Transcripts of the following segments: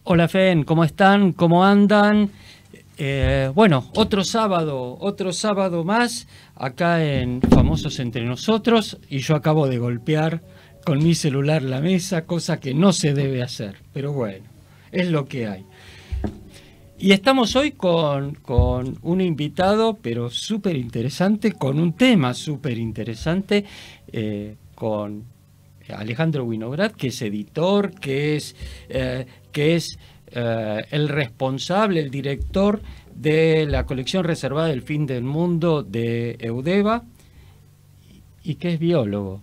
Hola Fen, ¿cómo están? ¿Cómo andan? Bueno, otro sábado más acá en Famosos Entre Nosotros y yo acabo de golpear con mi celular la mesa, cosa que no se debe hacer, pero bueno, es lo que hay. Y estamos hoy con un invitado, pero súper interesante, con un tema súper interesante, con Alejandro Winograd, que es editor, que es el responsable, el director de la colección reservada del fin del mundo de Eudeva y que es biólogo.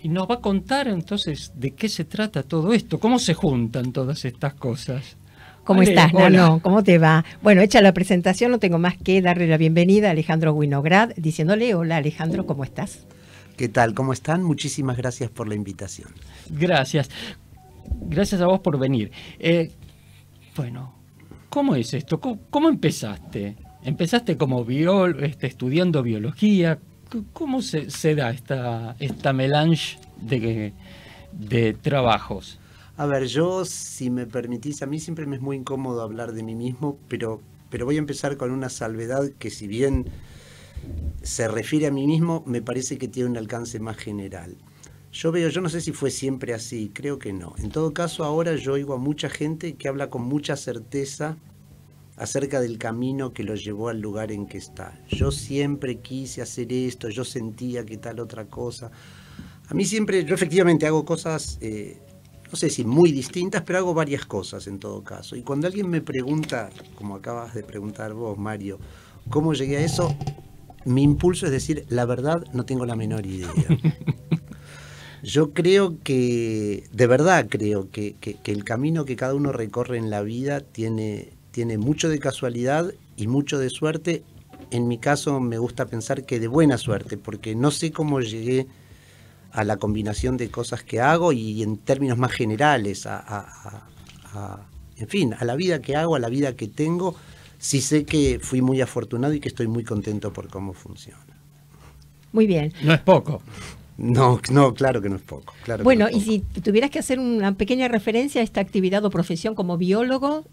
Y nos va a contar entonces de qué se trata todo esto, cómo se juntan todas estas cosas. ¿Cómo estás, hola. Nano? ¿Cómo te va? Bueno, hecha la presentación, no tengo más que darle la bienvenida a Alejandro Winograd, diciéndole, hola Alejandro, ¿cómo estás? ¿Qué tal? ¿Cómo están? Muchísimas gracias por la invitación. Gracias. Gracias a vos por venir. Bueno, ¿cómo es esto? ¿Cómo empezaste? ¿Empezaste como estudiando biología? ¿Cómo se da esta melange de trabajos? A ver, yo, si me permitís, a mí siempre me es muy incómodo hablar de mí mismo, pero voy a empezar con una salvedad que, si bien se refiere a mí mismo, me parece que tiene un alcance más general. Yo no sé si fue siempre así, creo que no. En todo caso, ahora yo oigo a mucha gente que habla con mucha certeza acerca del camino que lo llevó al lugar en que está. Yo siempre quise hacer esto, yo sentía que tal otra cosa. A mí siempre, yo efectivamente hago cosas, no sé si muy distintas, pero hago varias cosas en todo caso. Y cuando alguien me pregunta, como acabas de preguntar vos, Mario, ¿cómo llegué a eso? Mi impulso es decir, la verdad, no tengo la menor idea. Yo creo que, de verdad creo que el camino que cada uno recorre en la vida tiene mucho de casualidad y mucho de suerte. En mi caso me gusta pensar que de buena suerte, porque no sé cómo llegué a la combinación de cosas que hago y en términos más generales, en fin, a la vida que hago, a la vida que tengo. Sí sé que fui muy afortunado y que estoy muy contento por cómo funciona. Muy bien. No es poco. No, claro que no es poco. Claro bueno, que no es poco. Y si tuvieras que hacer una pequeña referencia a esta actividad o profesión como biólogo,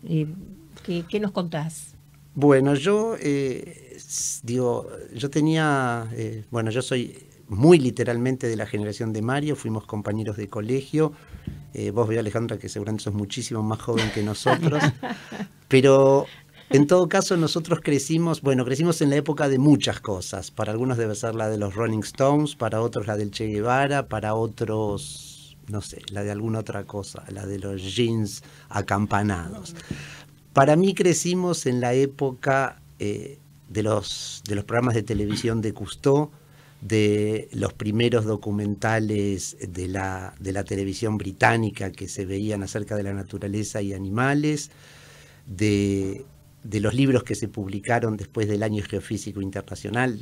¿qué nos contás? Bueno, yo tenía, yo soy muy literalmente de la generación de Mario, fuimos compañeros de colegio. Vos, Alejandra, que seguramente sos muchísimo más joven que nosotros, pero en todo caso nosotros crecimos en la época de muchas cosas. Para algunos debe ser la de los Rolling Stones, para otros la del Che Guevara, para otros, no sé, la de alguna otra cosa, la de los jeans acampanados. Para mí crecimos en la época de los programas de televisión de Cousteau, de los primeros documentales de la televisión británica que se veían acerca de la naturaleza y animales, de los libros que se publicaron después del Año Geofísico Internacional.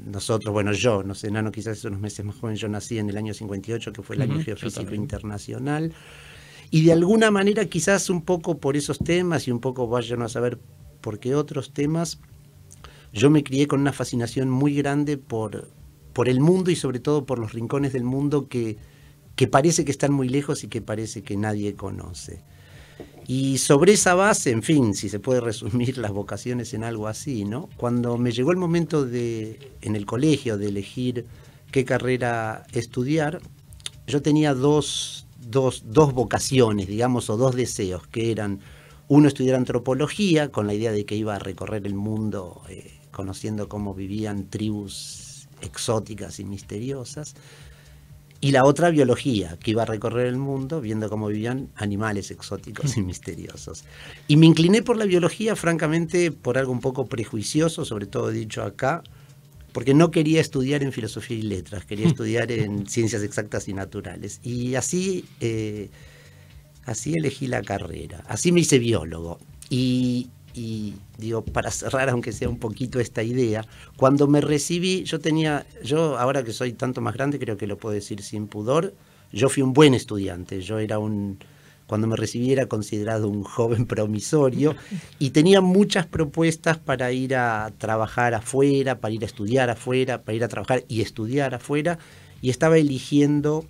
Nosotros, yo, no sé, Nano quizás unos meses más joven, yo nací en el año 58, que fue el Año Geofísico Internacional. Y de alguna manera, quizás un poco por esos temas y un poco vayan a saber por qué otros temas, yo me crié con una fascinación muy grande por el mundo y sobre todo por los rincones del mundo que parece que están muy lejos y que parece que nadie conoce. Y sobre esa base, en fin, si se puede resumir las vocaciones en algo así, ¿no? Cuando me llegó el momento en el colegio de elegir qué carrera estudiar, yo tenía dos vocaciones, digamos, o dos deseos, que eran, uno, estudiar antropología, con la idea de que iba a recorrer el mundo conociendo cómo vivían tribus exóticas y misteriosas, y la otra, biología, que iba a recorrer el mundo viendo cómo vivían animales exóticos y misteriosos. Y me incliné por la biología, francamente, por algo un poco prejuicioso, sobre todo dicho acá, porque no quería estudiar en filosofía y letras, quería estudiar en ciencias exactas y naturales. Y así elegí la carrera, así me hice biólogo. Y digo, para cerrar, aunque sea un poquito esta idea, cuando me recibí, yo ahora que soy tanto más grande, creo que lo puedo decir sin pudor, yo fui un buen estudiante. Cuando me recibí era considerado un joven promisorio y tenía muchas propuestas para ir a trabajar afuera, para ir a estudiar afuera, para ir a trabajar y estudiar afuera, y estaba eligiendo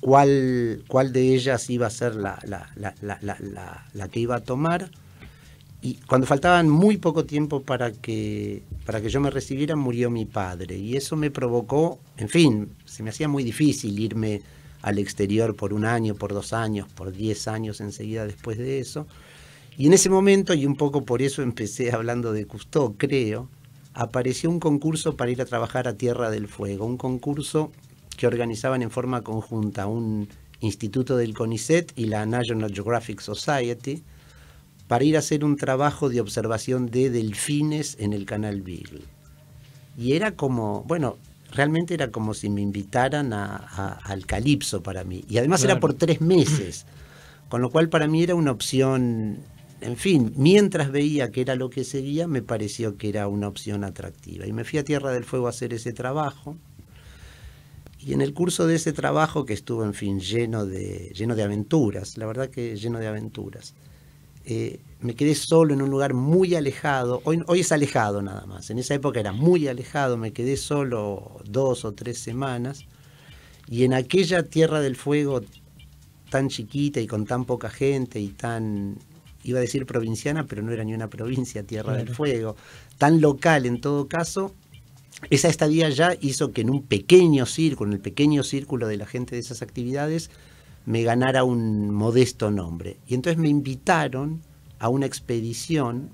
cuál de ellas iba a ser la que iba a tomar. Y cuando faltaban muy poco tiempo para que yo me recibiera, murió mi padre. Y eso me provocó, en fin, se me hacía muy difícil irme al exterior por 1 año, por 2 años, por 10 años enseguida después de eso. Y en ese momento, y un poco por eso empecé hablando de Cousteau, creo, apareció un concurso para ir a trabajar a Tierra del Fuego, un concurso que organizaban en forma conjunta un instituto del CONICET y la National Geographic Society, para ir a hacer un trabajo de observación de delfines en el canal Beagle. Y era como, bueno, realmente era como si me invitaran al Calipso para mí. Y además era por 3 meses, con lo cual para mí era una opción, en fin, mientras veía que era lo que seguía, me pareció que era una opción atractiva. Y me fui a Tierra del Fuego a hacer ese trabajo. Y en el curso de ese trabajo, que estuvo, en fin, lleno de aventuras, la verdad que lleno de aventuras, me quedé solo en un lugar muy alejado. Hoy es alejado nada más. En esa época era muy alejado. Me quedé solo 2 o 3 semanas. Y en aquella Tierra del Fuego tan chiquita y con tan poca gente y tan, iba a decir provinciana, pero no era ni una provincia, Tierra del Fuego, tan local en todo caso, esa estadía ya hizo que en un pequeño círculo, en el pequeño círculo de la gente de esas actividades, me ganara un modesto nombre. Y entonces me invitaron a una expedición,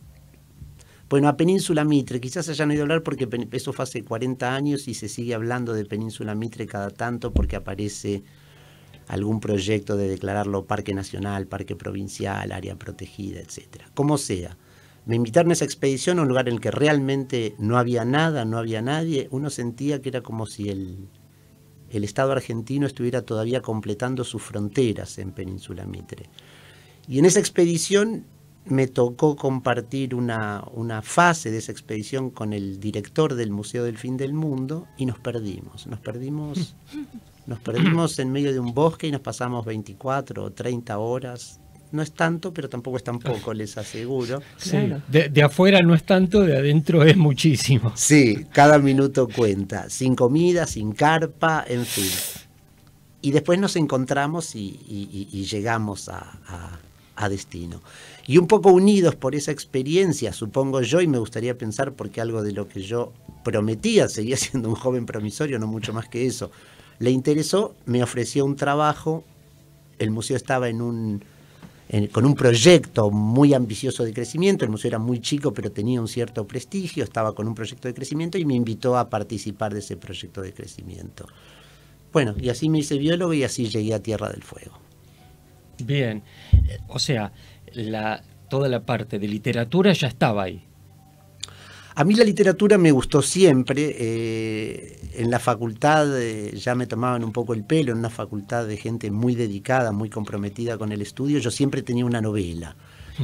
bueno, a Península Mitre. Quizás hayan oído hablar porque eso fue hace 40 años y se sigue hablando de Península Mitre cada tanto porque aparece algún proyecto de declararlo parque nacional, parque provincial, área protegida, etcétera. Como sea, me invitaron a esa expedición a un lugar en el que realmente no había nada, no había nadie. Uno sentía que era como si el Estado argentino estuviera todavía completando sus fronteras en Península Mitre. Y en esa expedición me tocó compartir una fase de esa expedición con el director del Museo del Fin del Mundo y nos perdimos en medio de un bosque y nos pasamos 24 o 30 horas. No es tanto, pero tampoco es tan poco, les aseguro. Sí, claro. De afuera no es tanto, de adentro es muchísimo. Sí, cada minuto cuenta. Sin comida, sin carpa, en fin. Y después nos encontramos y llegamos a destino. Y un poco unidos por esa experiencia, supongo yo, y me gustaría pensar porque algo de lo que yo prometía, seguía siendo un joven promisorio, no mucho más que eso, le interesó, me ofreció un trabajo. El museo estaba con un proyecto muy ambicioso de crecimiento. El museo era muy chico, pero tenía un cierto prestigio, estaba con un proyecto de crecimiento y me invitó a participar de ese proyecto de crecimiento. Bueno, y así me hice biólogo y así llegué a Tierra del Fuego. Bien, o sea, toda la parte de literatura ya estaba ahí. A mí la literatura me gustó siempre. En la facultad ya me tomaban un poco el pelo, en una facultad de gente muy dedicada, muy comprometida con el estudio. Yo siempre tenía una novela.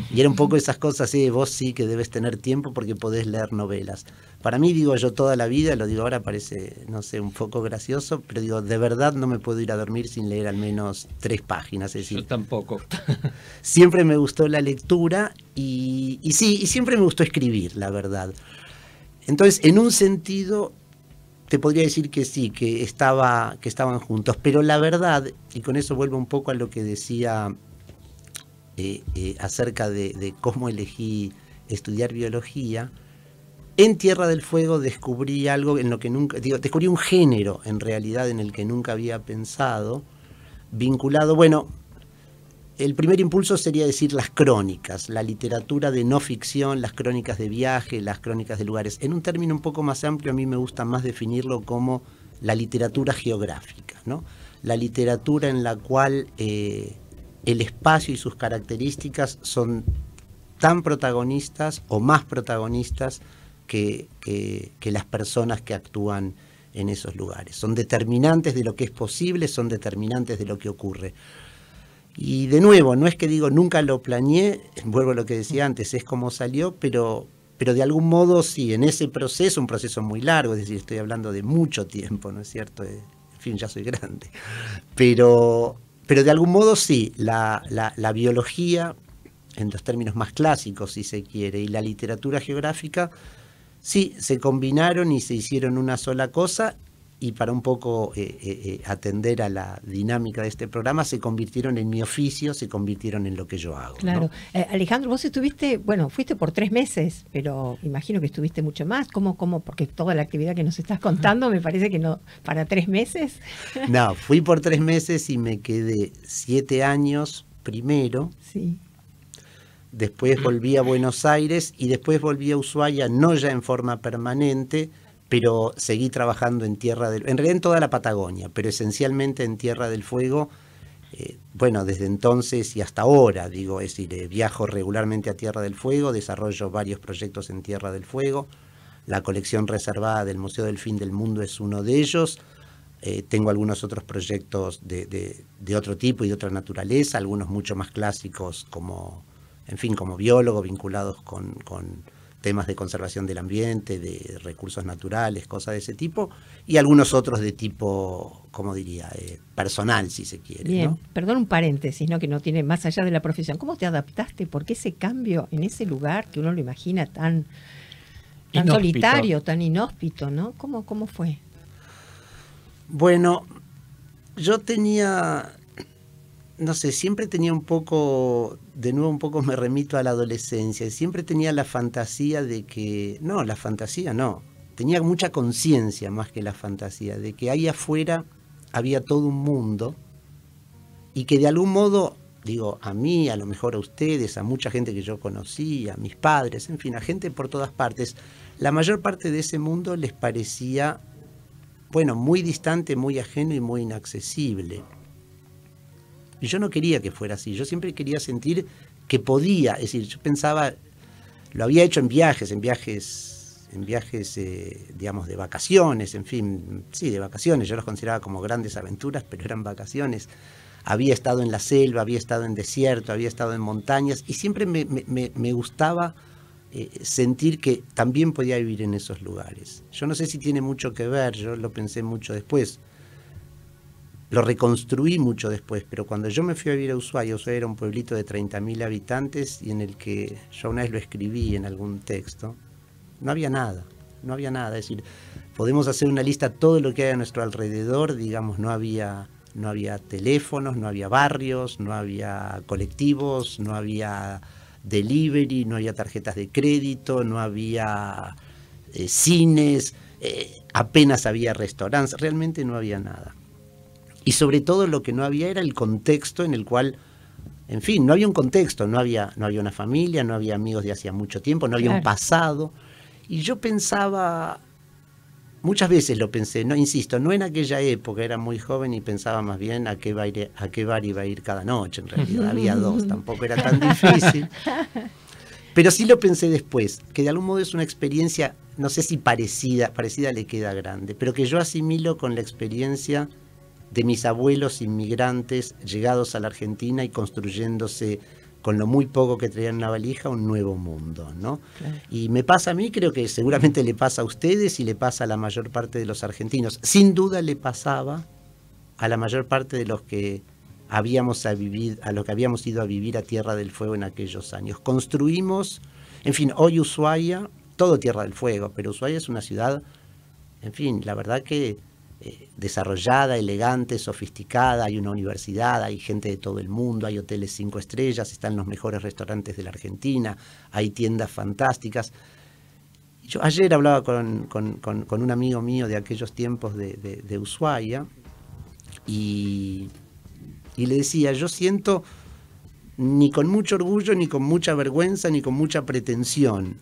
Y era un poco esas cosas, vos sí que debes tener tiempo porque podés leer novelas. Para mí, digo yo toda la vida, lo digo ahora, parece, no sé, un poco gracioso, pero digo, de verdad no me puedo ir a dormir sin leer al menos 3 páginas. Es decir, yo tampoco. Siempre me gustó la lectura y siempre me gustó escribir, la verdad. Entonces, en un sentido, te podría decir que sí, que estaban juntos. Pero la verdad, y con eso vuelvo un poco a lo que decía acerca de cómo elegí estudiar biología, en Tierra del Fuego descubrí algo en lo que nunca, descubrí un género en realidad en el que nunca había pensado, vinculado, bueno, el primer impulso sería decir las crónicas, la literatura de no ficción, las crónicas de viaje, las crónicas de lugares. En un término un poco más amplio, a mí me gusta más definirlo como la literatura geográfica, ¿no? La literatura en la cual el espacio y sus características son tan protagonistas o más protagonistas que las personas que actúan en esos lugares. Son determinantes de lo que es posible, son determinantes de lo que ocurre. Y de nuevo, no es que digo nunca lo planeé, vuelvo a lo que decía antes, es como salió, pero de algún modo sí, en ese proceso, un proceso muy largo, es decir, estoy hablando de mucho tiempo, ¿no es cierto? En fin, ya soy grande. Pero de algún modo sí, la biología, en los términos más clásicos si se quiere, y la literatura geográfica, sí, se combinaron y se hicieron una sola cosa. y para un poco atender a la dinámica de este programa, se convirtieron en mi oficio, se convirtieron en lo que yo hago. Claro. ¿No? Alejandro, vos estuviste, bueno, fuiste por 3 meses, pero imagino que estuviste mucho más. ¿Cómo? Porque toda la actividad que nos estás contando me parece que no, para 3 meses. No, fui por 3 meses y me quedé 7 años primero. Sí. Después volví a Buenos Aires y después volví a Ushuaia, no ya en forma permanente, pero seguí trabajando en en realidad en toda la Patagonia, pero esencialmente en Tierra del Fuego. Bueno, desde entonces y hasta ahora, digo, es decir, viajo regularmente a Tierra del Fuego, desarrollo varios proyectos en Tierra del Fuego. La colección reservada del Museo del Fin del Mundo es uno de ellos. Tengo algunos otros proyectos de otro tipo y de otra naturaleza, algunos mucho más clásicos como biólogo, vinculados con temas de conservación del ambiente, de recursos naturales, cosas de ese tipo, y algunos otros de tipo, ¿cómo diría?, personal, si se quiere. Bien, ¿no? Perdón un paréntesis, ¿no? Que no tiene más allá de la profesión. ¿Cómo te adaptaste? ¿Por qué ese cambio en ese lugar que uno lo imagina tan solitario, tan inhóspito, ¿no? ¿Cómo fue? Bueno, yo tenía, no sé, siempre tenía un poco me remito a la adolescencia, siempre tenía la fantasía de que, tenía mucha conciencia más que la fantasía, de que ahí afuera había todo un mundo y que de algún modo, digo, a mí, a lo mejor a ustedes, a mucha gente que yo conocí, a mis padres, en fin, a gente por todas partes, la mayor parte de ese mundo les parecía, bueno, muy distante, muy ajeno y muy inaccesible. Y yo no quería que fuera así, yo siempre quería sentir que podía, es decir, yo pensaba, lo había hecho en viajes, digamos, de vacaciones, en fin, sí, de vacaciones, yo los consideraba como grandes aventuras, pero eran vacaciones. Había estado en la selva, había estado en desierto, había estado en montañas, y siempre me gustaba sentir que también podía vivir en esos lugares. Yo no sé si tiene mucho que ver, yo lo pensé mucho después, lo reconstruí mucho después, pero cuando yo me fui a vivir a Ushuaia era un pueblito de 30.000 habitantes y en el que yo una vez lo escribí en algún texto, no había nada, es decir, podemos hacer una lista de todo lo que hay a nuestro alrededor, digamos, no había teléfonos, no había barrios, no había colectivos, no había delivery, no había tarjetas de crédito, no había cines, apenas había restaurantes, realmente no había nada. Y sobre todo lo que no había era el contexto en el cual, en fin, no había un contexto, no había una familia, no había amigos de hacía mucho tiempo, no había un pasado. Y yo pensaba, muchas veces lo pensé, no, insisto, no en aquella época, era muy joven y pensaba más bien a qué bar iba a ir cada noche, en realidad había 2, tampoco era tan difícil. Pero sí lo pensé después, que de algún modo es una experiencia, no sé si parecida le queda grande, pero que yo asimilo con la experiencia de mis abuelos inmigrantes llegados a la Argentina y construyéndose con lo muy poco que traían en la valija un nuevo mundo, ¿no? Claro. Y me pasa a mí, creo que seguramente le pasa a ustedes y le pasa a la mayor parte de los argentinos. Sin duda le pasaba a la mayor parte de los que habíamos ido a vivir a Tierra del Fuego en aquellos años. Construimos, en fin, hoy Ushuaia, todo Tierra del Fuego, pero Ushuaia es una ciudad, en fin, la verdad que desarrollada, elegante, sofisticada, hay una universidad, hay gente de todo el mundo, hay hoteles 5 estrellas, están los mejores restaurantes de la Argentina, hay tiendas fantásticas. Yo ayer hablaba con un amigo mío de aquellos tiempos de Ushuaia y le decía, yo siento ni con mucho orgullo, ni con mucha vergüenza, ni con mucha pretensión,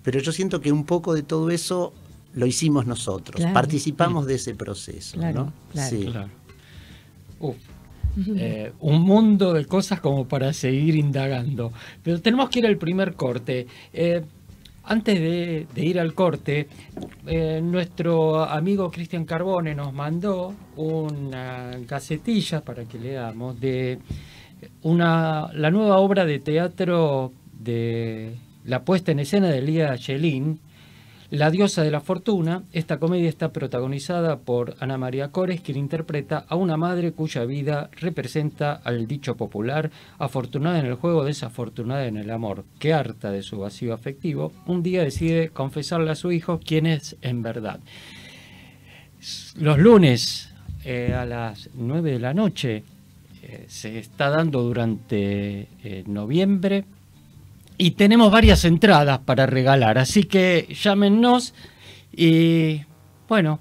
pero yo siento que un poco de todo eso lo hicimos nosotros, claro, participamos de ese proceso, claro, ¿no? Claro. Sí. Claro. Un mundo de cosas como para seguir indagando. Pero tenemos que ir al primer corte. Antes de ir al corte, nuestro amigo Cristian Carbone nos mandó una gacetilla para que leamos de la nueva obra de teatro de la puesta en escena de Lía Yelin, La diosa de la fortuna. Esta comedia está protagonizada por Ana María Cores, quien interpreta a una madre cuya vida representa al dicho popular: afortunada en el juego, desafortunada en el amor, que harta de su vacío afectivo, un día decide confesarle a su hijo quién es en verdad. los lunes a las 9 de la noche. Se está dando durante noviembre y tenemos varias entradas para regalar, así que llámenos y bueno,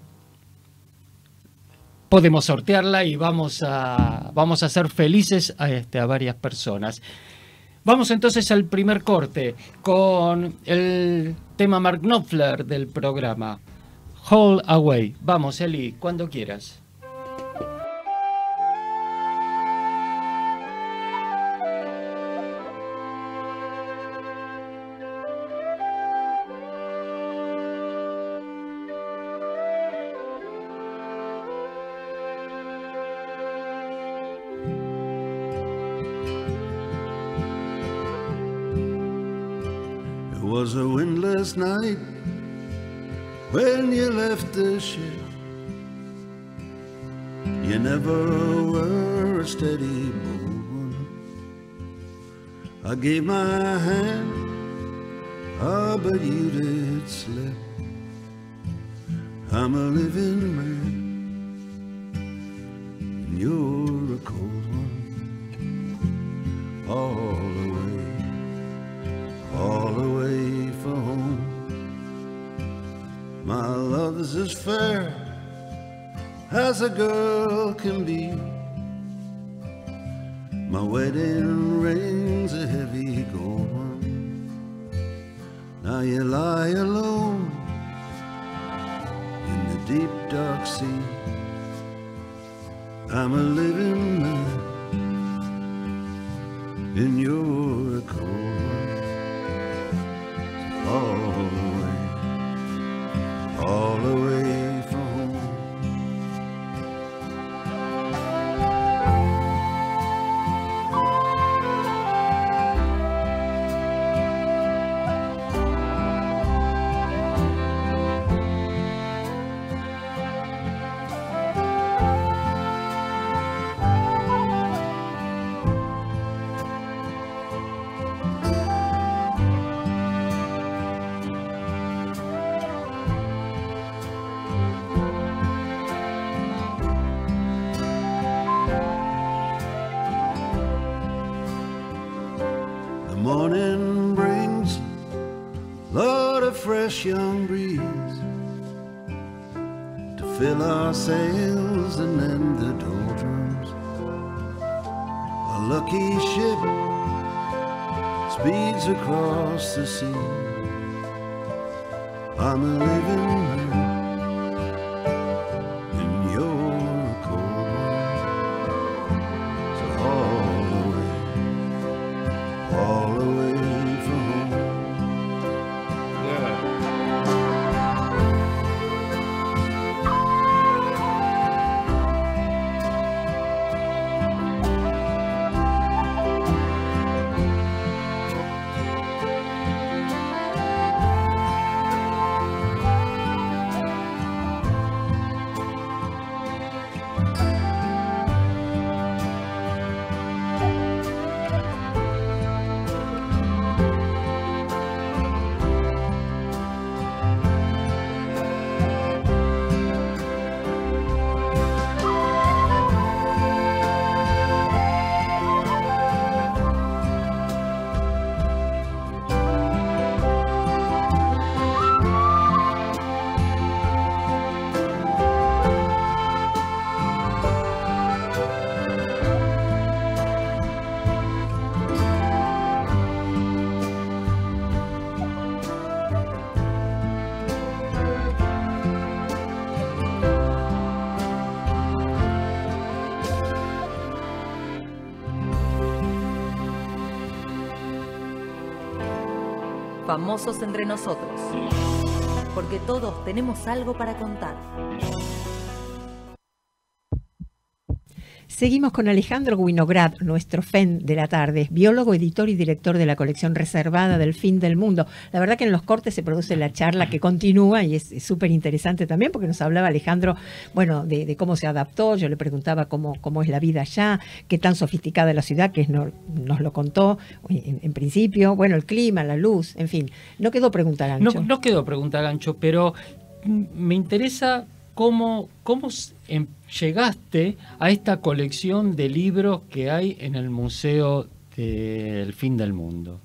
podemos sortearla y vamos a hacer felices a varias personas. Vamos entonces al primer corte con el tema Mark Knopfler del programa, Hold Away. Vamos, Eli, cuando quieras. It was a windless night when you left the ship. You never were a steady bold one. I gave my hand, but you did slip. I'm a living man, and you're a cold one. All the way for home. My love is as fair as a girl can be. My wedding ring's a heavy gold one. Now you lie alone in the deep dark sea. I'm a living man, and you're a cold one. All the way from home. Morning brings a lot of fresh young breeze to fill our sails and mend the doldrums. A lucky ship speeds across the sea. I'm a living man, and you're a cold one. So all the way from home. Famosos entre nosotros, porque todos tenemos algo para contar. Seguimos con Alejandro Winograd, nuestro FEN de la tarde, biólogo, editor y director de la colección reservada del Fin del Mundo. La verdad que en los cortes se produce la charla que continúa y es súper interesante también porque nos hablaba Alejandro, bueno, de cómo se adaptó. Yo le preguntaba cómo es la vida allá, qué tan sofisticada es la ciudad, que nos lo contó en principio. Bueno, el clima, la luz, en fin. No quedó pregunta gancho. No quedó pregunta gancho, pero me interesa cómo llegaste a esta colección de libros que hay en el Museo del Fin del Mundo.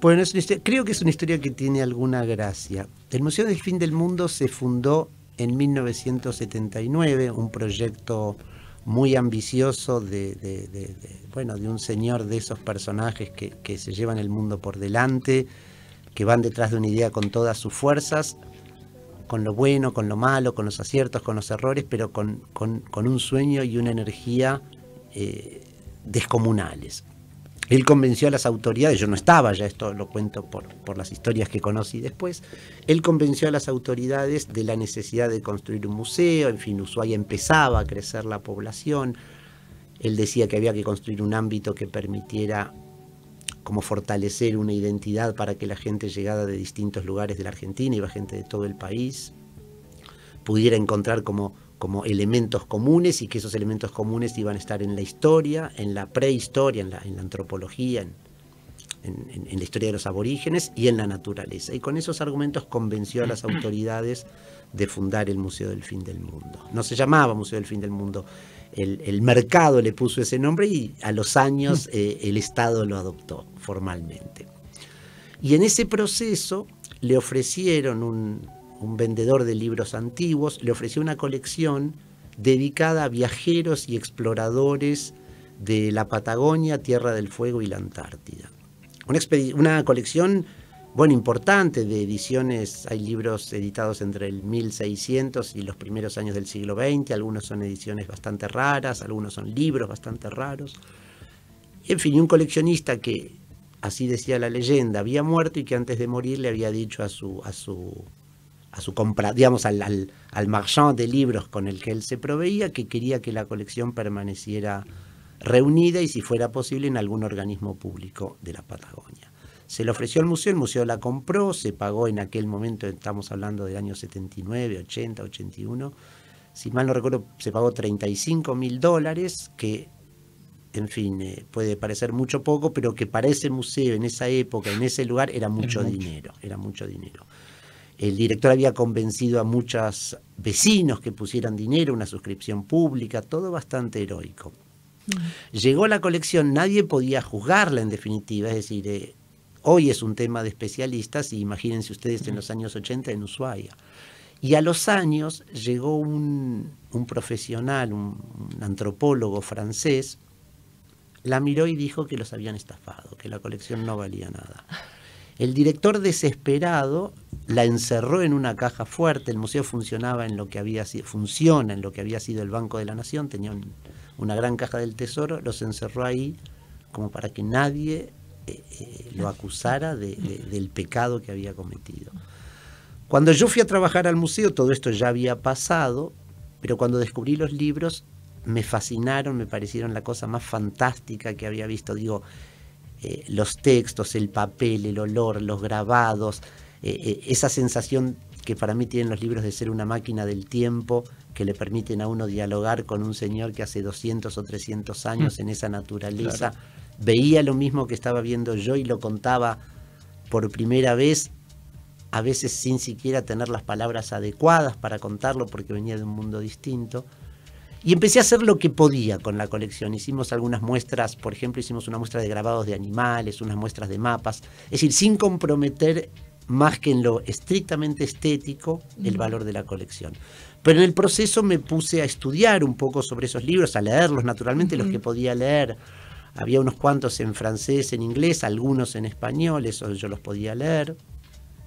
Bueno, creo que es una historia que tiene alguna gracia. El Museo del Fin del Mundo se fundó en 1979, un proyecto muy ambicioso de un señor de esos personajes que se llevan el mundo por delante, que van detrás de una idea con todas sus fuerzas, con lo bueno, con lo malo, con los aciertos, con los errores, pero con un sueño y una energía descomunales. Él convenció a las autoridades, yo no estaba, ya esto lo cuento por las historias que conocí después, él convenció a las autoridades de la necesidad de construir un museo, en fin, Ushuaia empezaba a crecer la población, él decía que había que construir un ámbito que permitiera como fortalecer una identidad para que la gente llegada de distintos lugares de la Argentina, iba gente de todo el país, pudiera encontrar como elementos comunes y que esos elementos comunes iban a estar en la historia, en la prehistoria, en la antropología, en la historia de los aborígenes y en la naturaleza. Y con esos argumentos convenció a las autoridades de fundar el Museo del Fin del Mundo. No se llamaba Museo del Fin del Mundo, el mercado le puso ese nombre y a los años el Estado lo adoptó formalmente. Y en ese proceso le ofrecieron un vendedor de libros antiguos, le ofreció una colección dedicada a viajeros y exploradores de la Patagonia, Tierra del Fuego y la Antártida. Una colección, importante de ediciones, hay libros editados entre el 1600 y los primeros años del siglo XX, algunos son ediciones bastante raras, algunos son libros bastante raros. En fin, un coleccionista que, así decía la leyenda, había muerto y que antes de morir le había dicho a su compra, digamos, al marchand de libros con el que él se proveía, que quería que la colección permaneciera reunida y, si fuera posible, en algún organismo público de la Patagonia. Se le ofreció al museo, el museo la compró, se pagó en aquel momento, estamos hablando del año 79, 80, 81, si mal no recuerdo, se pagó $35.000, que, en fin, puede parecer mucho poco, pero que para ese museo, en esa época, en ese lugar, era mucho dinero. El director había convencido a muchos vecinos que pusieran dinero, una suscripción pública, todo bastante heroico. Llegó la colección, nadie podía juzgarla en definitiva, es decir, hoy es un tema de especialistas y imagínense ustedes en los años 80 en Ushuaia. Y a los años llegó un profesional, un antropólogo francés, la miró y dijo que los habían estafado, que la colección no valía nada. El director, desesperado, la encerró en una caja fuerte. El museo funciona en lo que había sido el Banco de la Nación, tenía una gran caja del tesoro, los encerró ahí como para que nadie lo acusara del pecado que había cometido. Cuando yo fui a trabajar al museo, todo esto ya había pasado, pero cuando descubrí los libros me fascinaron, me parecieron la cosa más fantástica que había visto. Los textos, el papel, el olor, los grabados, esa sensación que para mí tienen los libros de ser una máquina del tiempo, que le permiten a uno dialogar con un señor que hace 200 o 300 años en esa naturaleza, claro. Veía lo mismo que estaba viendo yo y lo contaba por primera vez, a veces sin siquiera tener las palabras adecuadas para contarlo porque venía de un mundo distinto. Y empecé a hacer lo que podía con la colección. Hicimos algunas muestras, por ejemplo, hicimos una muestra de grabados de animales, unas muestras de mapas, es decir, sin comprometer más que en lo estrictamente estético el valor de la colección. Pero en el proceso me puse a estudiar un poco sobre esos libros, a leerlos naturalmente, los que podía leer. Había unos cuantos en francés, en inglés, algunos en español, esos yo los podía leer,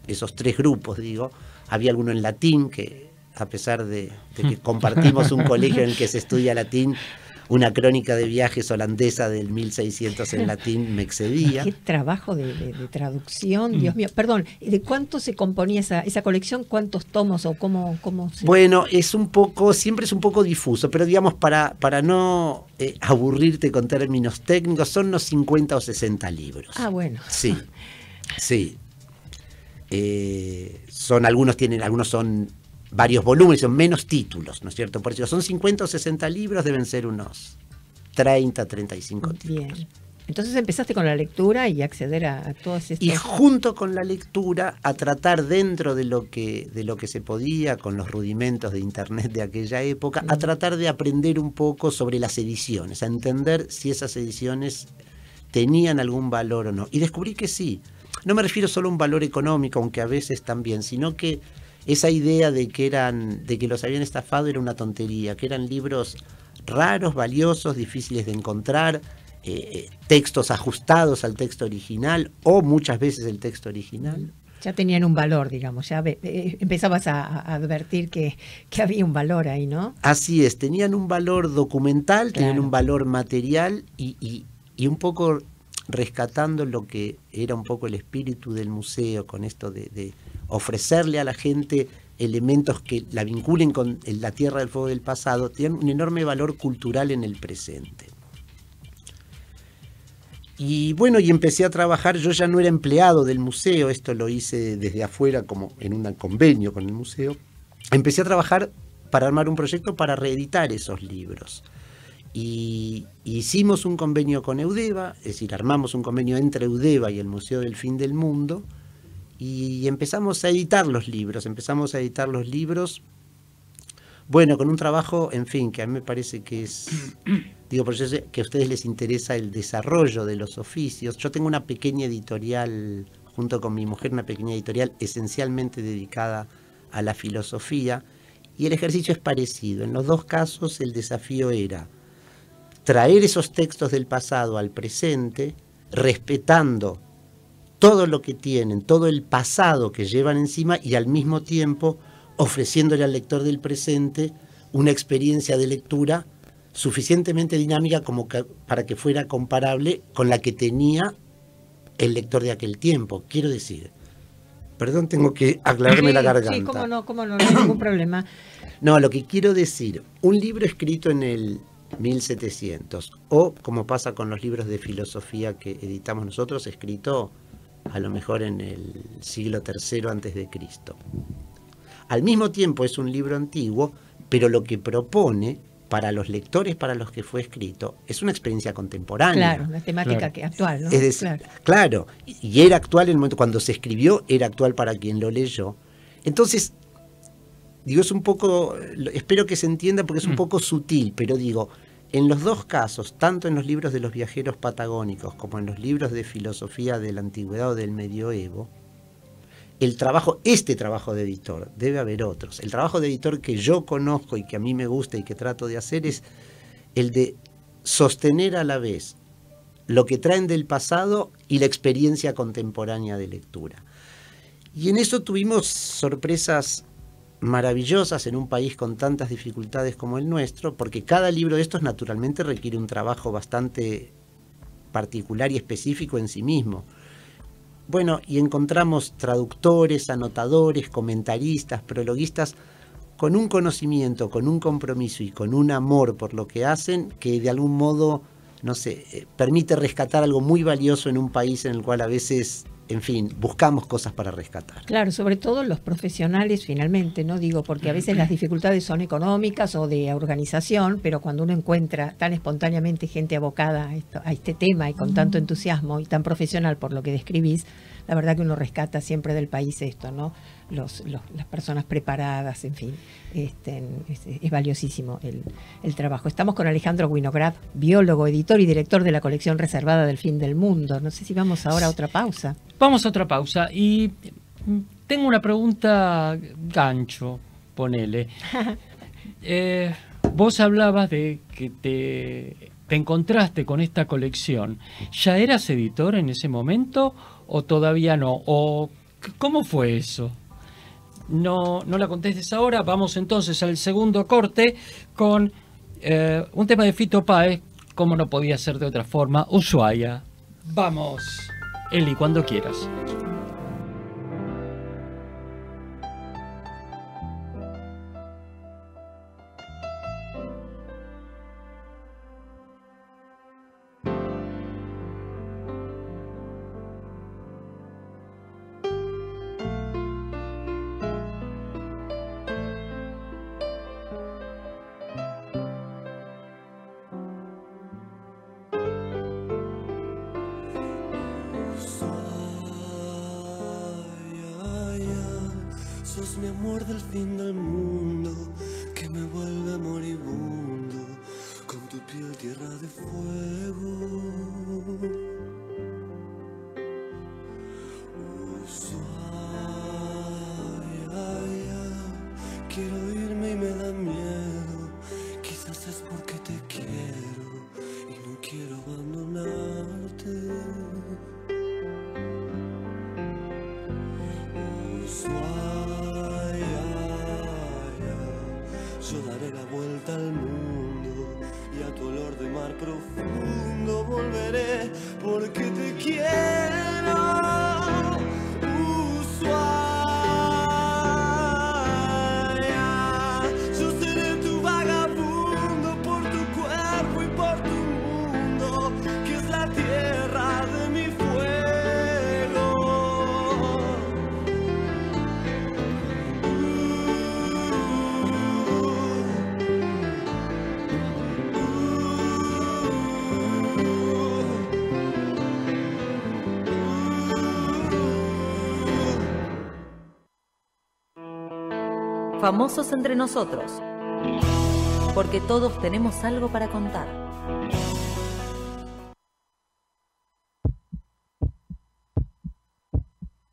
esos tres grupos, digo. Había alguno en latín, que a pesar de que compartimos un colegio en el que se estudia latín, una crónica de viajes holandesa del 1600 en latín me excedía. Qué trabajo de traducción, Dios mío. Perdón, ¿de cuánto se componía esa colección? ¿Cuántos tomos o cómo se...? Bueno, siempre es un poco difuso, pero digamos, para no aburrirte con términos técnicos, son unos 50 o 60 libros. Ah, bueno. Sí. Algunos son varios volúmenes, son menos títulos, ¿no es cierto? Por eso son 50 o 60 libros, deben ser unos 30, 35 títulos. Bien. Entonces empezaste con la lectura y acceder a todos estos... Y junto con la lectura, a tratar dentro de lo que se podía, con los rudimentos de internet de aquella época, a tratar de aprender un poco sobre las ediciones, a entender si esas ediciones tenían algún valor o no. Y descubrí que sí. No me refiero solo a un valor económico, aunque a veces también, sino que esa idea de que los habían estafado era una tontería, que eran libros raros, valiosos, difíciles de encontrar, textos ajustados al texto original o muchas veces el texto original. Ya tenían un valor, digamos, ya empezabas a advertir que había un valor ahí, ¿no? Así es, tenían un valor documental, Claro. tenían un valor material y un poco rescatando lo que era un poco el espíritu del museo, con esto de ofrecerle a la gente elementos que la vinculen con la Tierra del Fuego del pasado, tienen un enorme valor cultural en el presente. Y bueno, y empecé a trabajar, yo ya no era empleado del museo, esto lo hice desde afuera como en un convenio con el museo. Empecé a trabajar para armar un proyecto para reeditar esos libros. Y hicimos un convenio con Eudeva, es decir, armamos un convenio entre Eudeva y el Museo del Fin del Mundo, y empezamos a editar los libros, bueno, con un trabajo, en fin, que a mí me parece que es, digo, por eso sé que a ustedes les interesa el desarrollo de los oficios. Yo tengo una pequeña editorial, junto con mi mujer, una pequeña editorial esencialmente dedicada a la filosofía, y el ejercicio es parecido. En los dos casos el desafío era traer esos textos del pasado al presente, respetando todo lo que tienen, todo el pasado que llevan encima, y al mismo tiempo ofreciéndole al lector del presente una experiencia de lectura suficientemente dinámica como para que fuera comparable con la que tenía el lector de aquel tiempo. Quiero decir, perdón, tengo que aclararme la garganta. Sí, cómo no hay ningún problema. No, lo que quiero decir, un libro escrito en el 1700, o como pasa con los libros de filosofía que editamos nosotros, escrito a lo mejor en el siglo III antes de Cristo. Al mismo tiempo es un libro antiguo, pero lo que propone para los lectores para los que fue escrito es una experiencia contemporánea. Claro, una temática que actual, ¿no? Es decir, claro, y era actual en el momento cuando se escribió, era actual para quien lo leyó. Entonces, digo, es un poco, espero que se entienda porque es un poco sutil, pero digo, en los dos casos, tanto en los libros de los viajeros patagónicos como en los libros de filosofía de la antigüedad o del medioevo, este trabajo de editor, debe haber otros. El trabajo de editor que yo conozco y que a mí me gusta y que trato de hacer es el de sostener a la vez lo que traen del pasado y la experiencia contemporánea de lectura. Y en eso tuvimos sorpresas maravillosas en un país con tantas dificultades como el nuestro, porque cada libro de estos naturalmente requiere un trabajo bastante particular y específico en sí mismo. Bueno, y encontramos traductores, anotadores, comentaristas, prologuistas, con un conocimiento, con un compromiso y con un amor por lo que hacen, que de algún modo, no sé, permite rescatar algo muy valioso en un país en el cual a veces, en fin, buscamos cosas para rescatar. Claro, sobre todo los profesionales finalmente, ¿no? Digo, porque a veces las dificultades son económicas o de organización, pero cuando uno encuentra tan espontáneamente gente abocada a este tema y con tanto entusiasmo y tan profesional por lo que describís, la verdad que uno rescata siempre del país esto, ¿no? Las personas preparadas, en fin, es valiosísimo el trabajo. Estamos con Alejandro Winograd, biólogo, editor y director de la colección reservada del Fin del Mundo. No sé si vamos ahora a otra pausa. Vamos a otra pausa y tengo una pregunta gancho, ponele. Vos hablabas de que te encontraste con esta colección. ¿Ya eras editor en ese momento o todavía no? ¿O cómo fue eso? No la contestes ahora. Vamos entonces al segundo corte con un tema de Fito Páez, como no podía ser de otra forma, Ushuaia. Vamos, Eli, cuando quieras. mi amor del fin del mundo, que me vuelve moribundo, con tu piel tierra de fuego. Quiero irme y me da miedo, quizás es porque te quiero y no quiero abandonarte. Yo daré la vuelta al mundo y a tu olor de mar profundo volveré porque te quiero. Yo seré tu vagabundo por tu cuerpo y por tu mundo, que es la tierra de mi fuego. Famosos entre nosotros, porque todos tenemos algo para contar.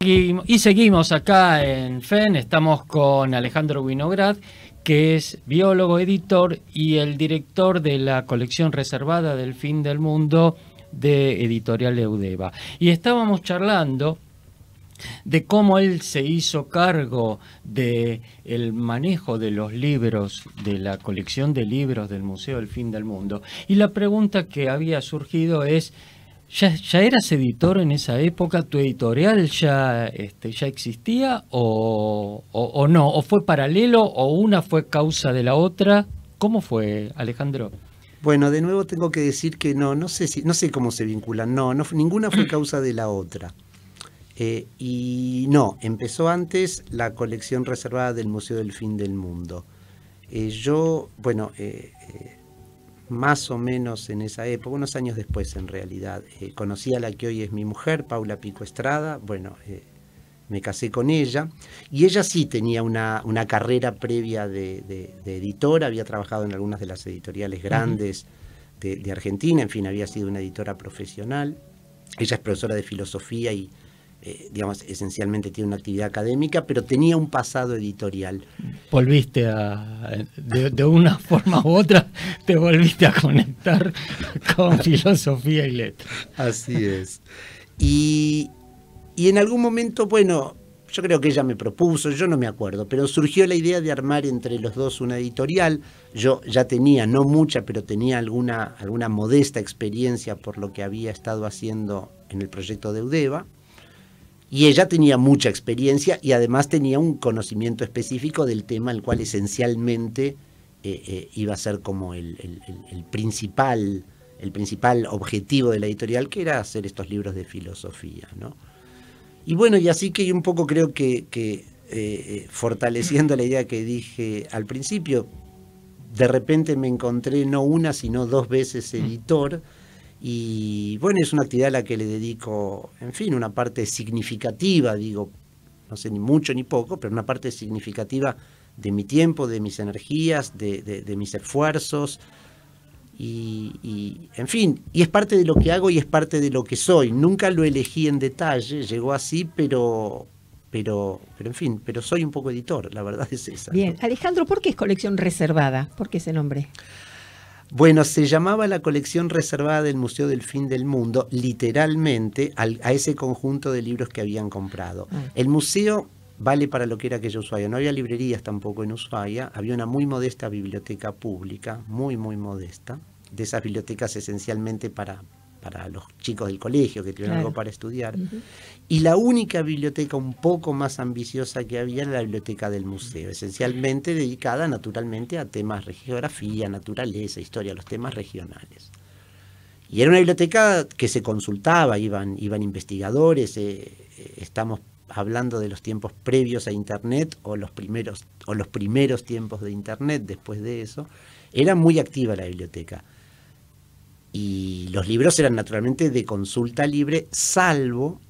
Y seguimos acá en FEN, estamos con Alejandro Winograd, que es biólogo, editor y el director de la colección reservada del fin del mundo de Editorial Eudeva. Y estábamos charlando de cómo él se hizo cargo de el manejo de los libros, de la colección de libros del Museo del Fin del Mundo. Y la pregunta que había surgido es, ¿ya eras editor en esa época? ¿Tu editorial ya existía o no? ¿O fue paralelo o una fue causa de la otra? ¿Cómo fue, Alejandro? Bueno, de nuevo tengo que decir que no sé cómo se vinculan. No, ninguna fue causa de la otra. Y no, empezó antes la colección reservada del Museo del Fin del Mundo. Más o menos en esa época, unos años después en realidad, conocí a la que hoy es mi mujer, Paula Pico Estrada. Me casé con ella y ella sí tenía una carrera previa de editora, había trabajado en algunas de las editoriales grandes de Argentina, en fin, había sido una editora profesional. Ella es profesora de filosofía y esencialmente tiene una actividad académica, pero tenía un pasado editorial. Volviste de una forma u otra, te volviste a conectar con filosofía y letras. Así es. Y en algún momento, yo creo que ella me propuso, yo no me acuerdo, pero surgió la idea de armar entre los dos una editorial. Yo ya tenía, no mucha, pero tenía alguna modesta experiencia por lo que había estado haciendo en el proyecto de Eudeva. Y ella tenía mucha experiencia y además tenía un conocimiento específico del tema, el cual esencialmente iba a ser como el principal objetivo de la editorial, que era hacer estos libros de filosofía, ¿no? Y así que un poco creo que fortaleciendo la idea que dije al principio, de repente me encontré no una, sino 2 veces editor. Y es una actividad a la que le dedico, en fin, una parte significativa, no sé ni mucho ni poco, pero una parte significativa de mi tiempo, de mis energías, de mis esfuerzos. Y en fin, y es parte de lo que hago y es parte de lo que soy. Nunca lo elegí en detalle, llegó así, pero en fin, pero soy un poco editor, la verdad es esa. Bien, Alejandro, ¿por qué es colección reservada? ¿Por qué ese nombre? Bueno, se llamaba la colección reservada del Museo del Fin del Mundo, literalmente, a ese conjunto de libros que habían comprado. El museo vale para lo que era aquella Ushuaia. No había librerías tampoco en Ushuaia, había una muy modesta biblioteca pública, muy modesta, de esas bibliotecas esencialmente para los chicos del colegio que tuvieron algo para estudiar. Y la única biblioteca un poco más ambiciosa que había era la biblioteca del museo, esencialmente dedicada naturalmente a temas de geografía, naturaleza, historia, los temas regionales. Y era una biblioteca que se consultaba, iban investigadores, estamos hablando de los tiempos previos a Internet o los primeros tiempos de Internet después de eso. Era muy activa la biblioteca. Y los libros eran naturalmente de consulta libre, salvo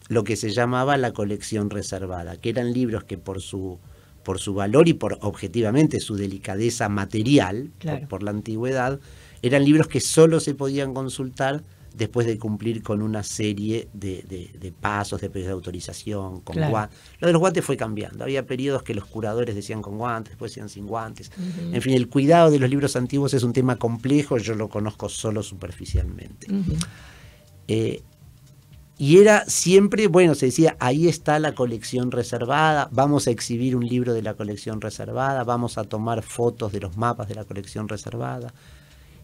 lo que se llamaba la colección reservada, que eran libros que por su por su valor y por objetivamente su delicadeza material, Claro. por la antigüedad, eran libros que solo se podían consultar después de cumplir con una serie de pasos, de pedidos de autorización, con Claro. guantes. Lo de los guantes fue cambiando. Había periodos que los curadores decían con guantes, después decían sin guantes. En fin, el cuidado de los libros antiguos es un tema complejo, yo lo conozco solo superficialmente. Y era siempre, bueno, se decía, ahí está la colección reservada, vamos a exhibir un libro de la colección reservada, vamos a tomar fotos de los mapas de la colección reservada.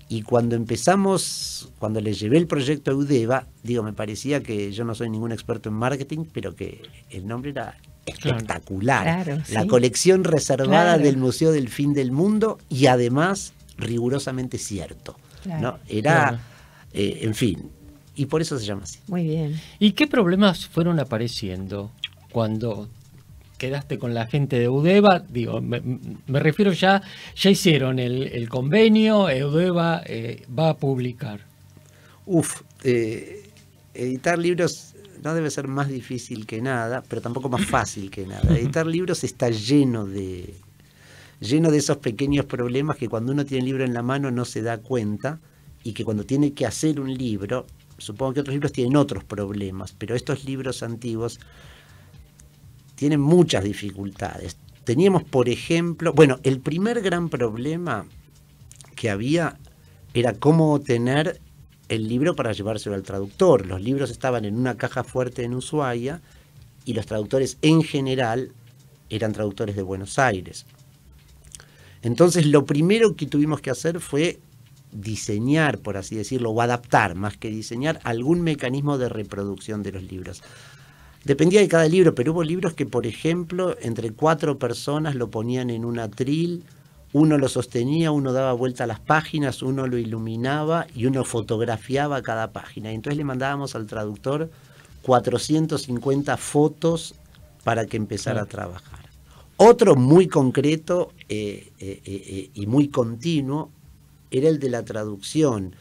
Y cuando empezamos, cuando les llevé el proyecto a Eudeva, me parecía que yo no soy ningún experto en marketing, pero que el nombre era espectacular. Claro, La sí. colección reservada Claro. del Museo del Fin del Mundo y además rigurosamente cierto. Claro. ¿No? Era, Claro. en fin, y por eso se llama así. Muy bien. ¿Y qué problemas fueron apareciendo cuando quedaste con la gente de Eudeva? Me refiero ya hicieron el convenio, Eudeva va a publicar. Editar libros no debe ser más difícil que nada, pero tampoco más fácil que nada. Editar libros está lleno de esos pequeños problemas que cuando uno tiene el libro en la mano no se da cuenta, y que cuando tiene que hacer un libro, supongo que otros libros tienen otros problemas, pero estos libros antiguos tienen muchas dificultades. Teníamos, por ejemplo, el primer gran problema que había era cómo tener el libro para llevárselo al traductor. Los libros estaban en una caja fuerte en Ushuaia y los traductores en general eran traductores de Buenos Aires. Entonces lo primero que tuvimos que hacer fue diseñar, por así decirlo, o adaptar, más que diseñar, algún mecanismo de reproducción de los libros. Dependía de cada libro, pero hubo libros que, por ejemplo, entre 4 personas lo ponían en un atril, uno lo sostenía, uno daba vuelta a las páginas, uno lo iluminaba y uno fotografiaba cada página. Y entonces le mandábamos al traductor 450 fotos para que empezara a trabajar. Otro muy concreto y muy continuo era el de la traducción,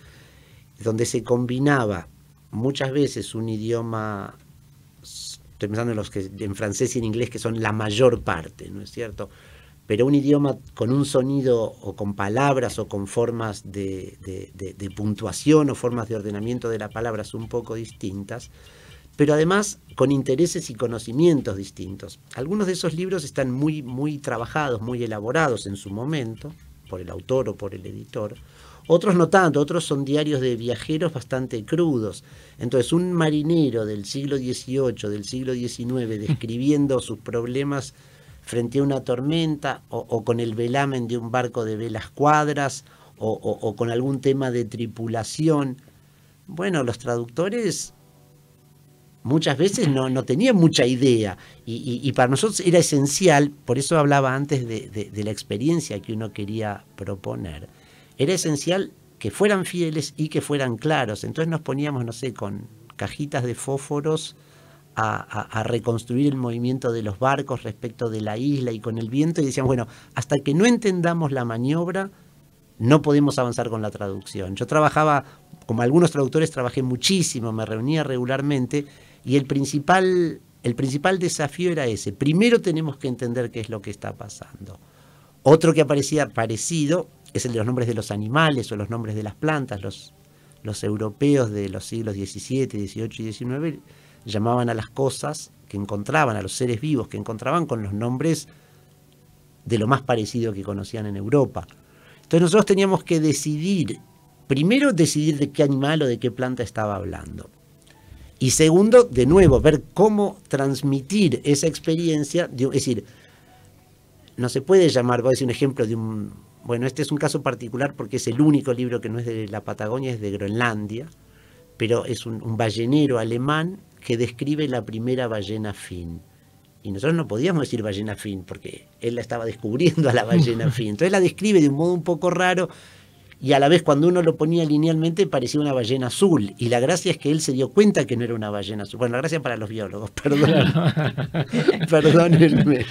donde se combinaba muchas veces un idioma, estoy pensando en los que en francés y en inglés, que son la mayor parte, ¿no es cierto? Pero un idioma con un sonido o con palabras o con formas de puntuación o formas de ordenamiento de las palabras un poco distintas, pero además con intereses y conocimientos distintos. Algunos de esos libros están muy, muy trabajados, muy elaborados en su momento, por el autor o por el editor. Otros no tanto, otros son diarios de viajeros bastante crudos. Entonces, un marinero del siglo XVIII, del siglo XIX, describiendo sus problemas frente a una tormenta, o con el velamen de un barco de velas cuadras, o con algún tema de tripulación. Bueno, los traductores muchas veces no tenían mucha idea, y para nosotros era esencial, por eso hablaba antes de la experiencia que uno quería proponer. Era esencial que fueran fieles y que fueran claros. Entonces nos poníamos, no sé, con cajitas de fósforos a reconstruir el movimiento de los barcos respecto de la isla y con el viento, y decíamos, bueno, hasta que no entendamos la maniobra, no podemos avanzar con la traducción. Yo trabajaba, como algunos traductores, trabajé muchísimo, me reunía regularmente, y el principal desafío era ese. Primero tenemos que entender qué es lo que está pasando. Otro que aparecía parecido es el de los nombres de los animales o los nombres de las plantas. Los europeos de los siglos XVII, XVIII y XIX llamaban a las cosas que encontraban, a los seres vivos que encontraban, con los nombres de lo más parecido que conocían en Europa. Entonces nosotros teníamos que primero decidir de qué animal o de qué planta estaba hablando. Y segundo, de nuevo, ver cómo transmitir esa experiencia. Es decir, no se puede llamar, voy a decir un ejemplo de un... Bueno, este es un caso particular porque es el único libro que no es de la Patagonia, es de Groenlandia, pero es un ballenero alemán que describe la primera ballena fin. Y nosotros no podíamos decir ballena fin porque él la estaba descubriendo a la ballena fin. Entonces la describe de un modo un poco raro, y a la vez cuando uno lo ponía linealmente parecía una ballena azul. Y la gracia es que él se dio cuenta que no era una ballena azul. Bueno, la gracia para los biólogos, perdónenme.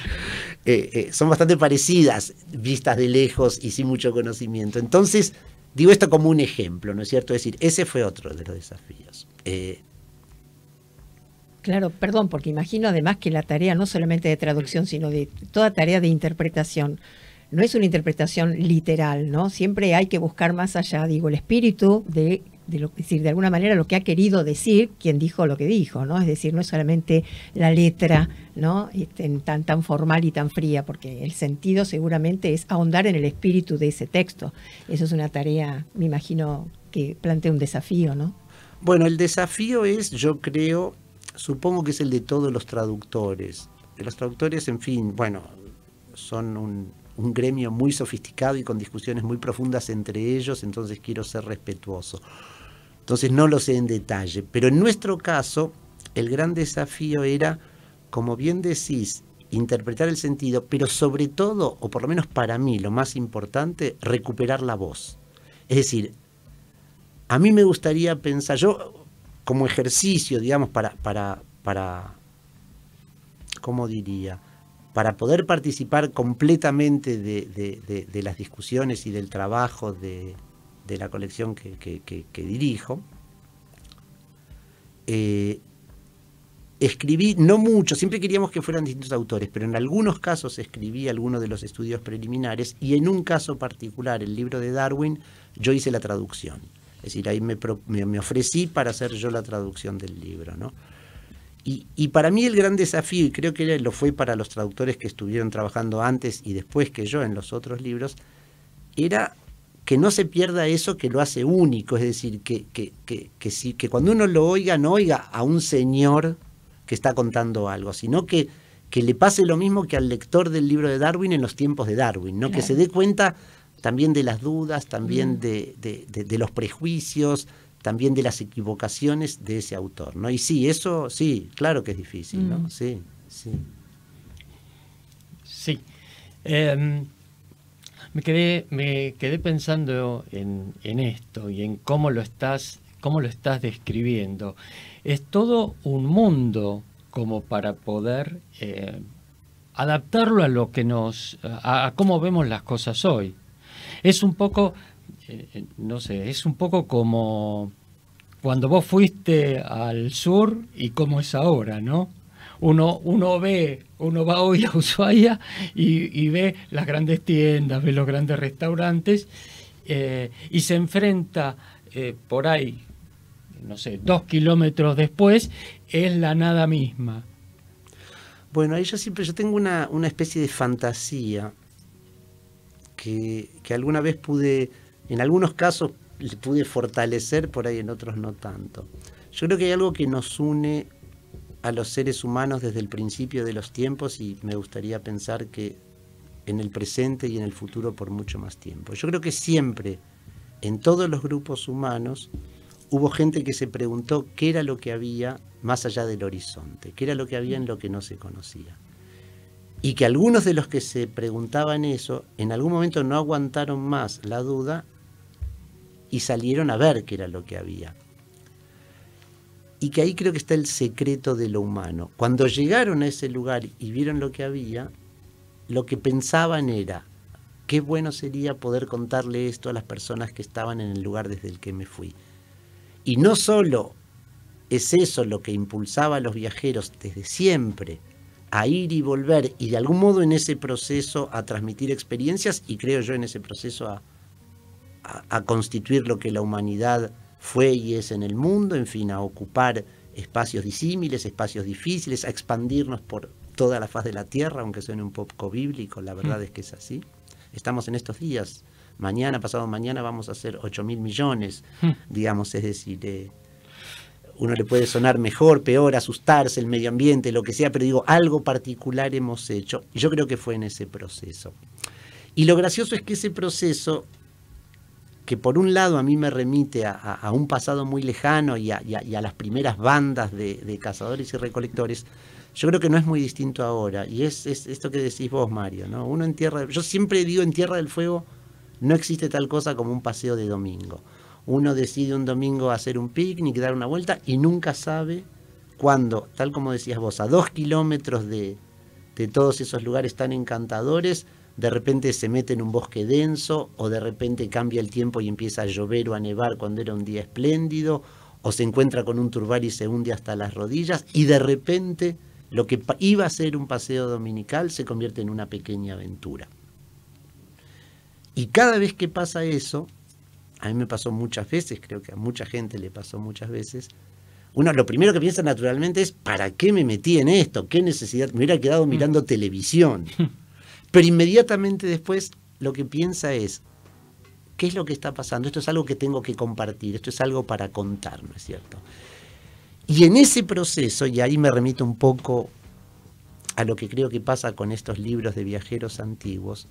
Son bastante parecidas, vistas de lejos y sin mucho conocimiento. Entonces, digo esto como un ejemplo, ¿no es cierto? Es decir, ese fue otro de los desafíos. Claro, perdón, porque imagino además que la tarea no solamente de traducción, sino de toda tarea de interpretación, no es una interpretación literal, ¿no? Siempre hay que buscar más allá, digo, el espíritu de lo, es decir, de alguna manera lo que ha querido decir quien dijo lo que dijo, ¿no? Es decir, no es solamente la letra, ¿no? Tan formal y tan fría, porque el sentido seguramente es ahondar en el espíritu de ese texto. Eso es una tarea, me imagino, que plantea un desafío, ¿no? Bueno, el desafío es, yo creo, supongo que es el de todos los traductores. Los traductores, en fin, bueno, son un gremio muy sofisticado y con discusiones muy profundas entre ellos, entonces quiero ser respetuoso. Entonces no lo sé en detalle, pero en nuestro caso el gran desafío era, como bien decís, interpretar el sentido, pero sobre todo, o por lo menos para mí lo más importante, recuperar la voz. Es decir, a mí me gustaría pensar, yo como ejercicio, digamos, para ¿cómo diría? Para poder participar completamente de las discusiones y del trabajo de la colección que dirijo, escribí, no mucho, siempre queríamos que fueran distintos autores, pero en algunos casos escribí algunos de los estudios preliminares y en un caso particular, el libro de Darwin, yo hice la traducción. Es decir, ahí me ofrecí para hacer yo la traducción del libro, ¿no? Y para mí el gran desafío, y creo que lo fue para los traductores que estuvieron trabajando antes y después que yo en los otros libros, era que no se pierda eso que lo hace único, es decir, que cuando uno lo oiga, no oiga a un señor que está contando algo, sino que le pase lo mismo que al lector del libro de Darwin en los tiempos de Darwin, ¿no? Claro. Que se dé cuenta también de las dudas, también de los prejuicios, también de las equivocaciones de ese autor, ¿no? Y sí, eso, sí, claro que es difícil, ¿no? Sí, sí. Sí. Me quedé pensando en esto y en cómo lo estás describiendo. Es todo un mundo como para poder adaptarlo a lo que a cómo vemos las cosas hoy. Es un poco, no sé, es un poco como cuando vos fuiste al sur y cómo es ahora, ¿no? Uno va hoy a Ushuaia y ve las grandes tiendas, ve los grandes restaurantes y se enfrenta por ahí, no sé, 2 kilómetros después, es la nada misma. Bueno, ahí yo tengo una especie de fantasía que alguna vez en algunos casos pude fortalecer, por ahí en otros no tanto. Yo creo que hay algo que nos une a los seres humanos desde el principio de los tiempos y me gustaría pensar que en el presente y en el futuro por mucho más tiempo. Yo creo que siempre, en todos los grupos humanos, hubo gente que se preguntó qué era lo que había más allá del horizonte, qué era lo que había en lo que no se conocía. Y que algunos de los que se preguntaban eso, en algún momento no aguantaron más la duda y salieron a ver qué era lo que había. Y que ahí creo que está el secreto de lo humano. Cuando llegaron a ese lugar y vieron lo que había, lo que pensaban era, qué bueno sería poder contarle esto a las personas que estaban en el lugar desde el que me fui. Y no solo es eso lo que impulsaba a los viajeros desde siempre a ir y volver, y de algún modo en ese proceso a transmitir experiencias, y creo yo en ese proceso a constituir lo que la humanidad fue y es en el mundo, en fin, a ocupar espacios disímiles, espacios difíciles, a expandirnos por toda la faz de la tierra, aunque suene un poco bíblico, la verdad es que es así. Estamos en estos días, mañana, pasado mañana vamos a hacer 8.000 millones, digamos, es decir, uno le puede sonar mejor, peor, asustarse, el medio ambiente, lo que sea, pero digo, algo particular hemos hecho, y yo creo que fue en ese proceso. Y lo gracioso es que ese proceso, que por un lado a mí me remite a un pasado muy lejano y a las primeras bandas de cazadores y recolectores, yo creo que no es muy distinto ahora, y es esto que decís vos, Mario, ¿no? Uno yo siempre digo, en Tierra del Fuego no existe tal cosa como un paseo de domingo. Uno decide un domingo hacer un picnic, dar una vuelta, y nunca sabe cuándo, tal como decías vos, a 2 kilómetros de todos esos lugares tan encantadores, de repente se mete en un bosque denso, o de repente cambia el tiempo y empieza a llover o a nevar cuando era un día espléndido, o se encuentra con un turbari y se hunde hasta las rodillas, y de repente lo que iba a ser un paseo dominical se convierte en una pequeña aventura. Y cada vez que pasa eso, a mí me pasó muchas veces, creo que a mucha gente le pasó muchas veces, uno lo primero que piensa naturalmente es, ¿para qué me metí en esto? ¿Qué necesidad? Me hubiera quedado mirando televisión. Pero inmediatamente después lo que piensa es, ¿qué es lo que está pasando? Esto es algo que tengo que compartir, esto es algo para contar, ¿no es cierto? Y en ese proceso, y ahí me remito un poco a lo que creo que pasa con estos libros de viajeros antiguos,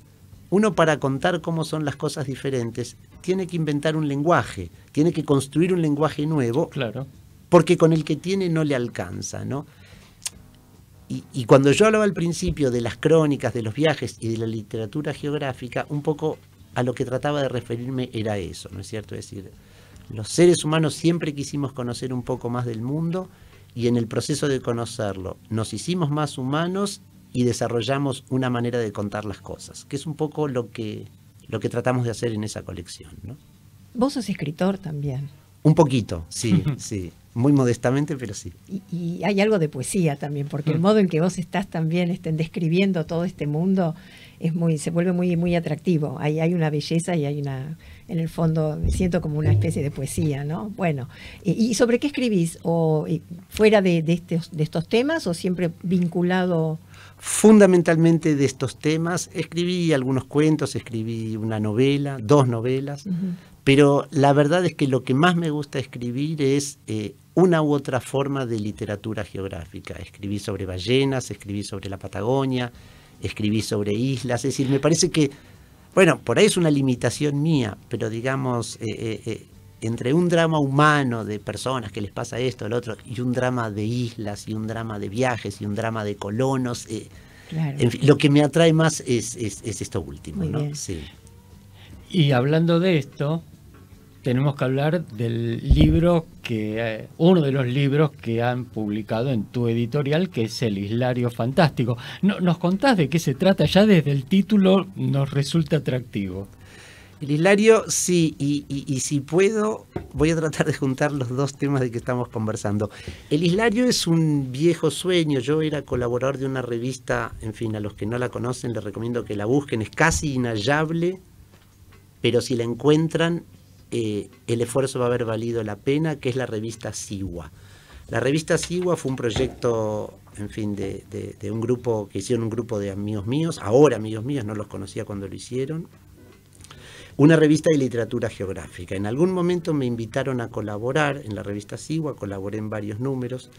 uno para contar cómo son las cosas diferentes tiene que inventar un lenguaje, tiene que construir un lenguaje nuevo, Claro. porque con el que tiene no le alcanza, ¿no? Y cuando yo hablaba al principio de las crónicas, de los viajes y de la literatura geográfica, un poco a lo que trataba de referirme era eso, ¿no es cierto? Es decir, los seres humanos siempre quisimos conocer un poco más del mundo y en el proceso de conocerlo nos hicimos más humanos y desarrollamos una manera de contar las cosas, que es un poco lo que tratamos de hacer en esa colección, ¿no? Vos sos escritor también. Un poquito, sí, sí. Muy modestamente, pero sí. Y hay algo de poesía también, porque el modo en que vos estás también describiendo todo este mundo se vuelve muy, muy atractivo. Hay una belleza y hay una, en el fondo, siento como una especie de poesía, ¿no? Bueno, ¿y sobre qué escribís? ¿O fuera de estos temas o siempre vinculado? Fundamentalmente de estos temas. Escribí algunos cuentos, escribí una novela, 2 novelas, pero la verdad es que lo que más me gusta escribir es una u otra forma de literatura geográfica. Escribí sobre ballenas, escribí sobre la Patagonia, escribí sobre islas, es decir, me parece que, bueno, por ahí es una limitación mía, pero digamos, entre un drama humano de personas que les pasa esto, lo otro, y un drama de islas, y un drama de viajes, y un drama de colonos, Claro. en fin, lo que me atrae más es esto último, Muy ¿no? bien. Sí. Y hablando de esto, tenemos que hablar del libro uno de los libros que han publicado en tu editorial, que es El Islario Fantástico. ¿Nos contás de qué se trata? Ya desde el título nos resulta atractivo. El Hilario, sí, y si puedo, voy a tratar de juntar los 2 temas de que estamos conversando. El Hilario es un viejo sueño. Yo era colaborador de una revista, en fin, a los que no la conocen les recomiendo que la busquen, es casi inhallable, pero si la encuentran, el esfuerzo va a haber valido la pena, que es la revista Sigua. La revista Sigua fue un proyecto, en fin, de un grupo que hicieron un grupo de amigos míos, ahora amigos míos, no los conocía cuando lo hicieron. Una revista de literatura geográfica. En algún momento me invitaron a colaborar en la revista Sigua, colaboré en varios números,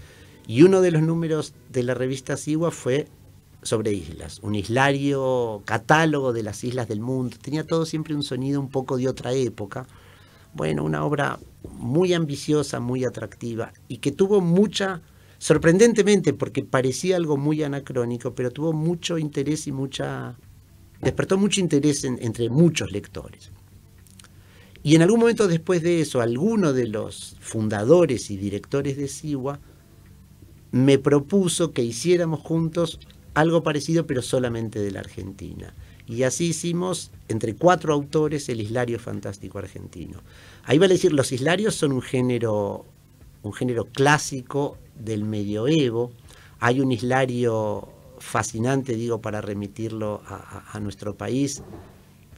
y uno de los números de la revista Sigua fue sobre islas, un islario, catálogo de las islas del mundo. Tenía todo siempre un sonido un poco de otra época. Bueno, una obra muy ambiciosa, muy atractiva, y que tuvo sorprendentemente, porque parecía algo muy anacrónico, pero tuvo mucho interés y despertó mucho interés entre muchos lectores. Y en algún momento después de eso, alguno de los fundadores y directores de Sigua me propuso que hiciéramos juntos algo parecido, pero solamente de la Argentina. Y así hicimos, entre 4 autores, El Islario Fantástico Argentino. Ahí vale decir, los islarios son un género clásico del medioevo. Hay un islario fascinante, digo, para remitirlo a nuestro país.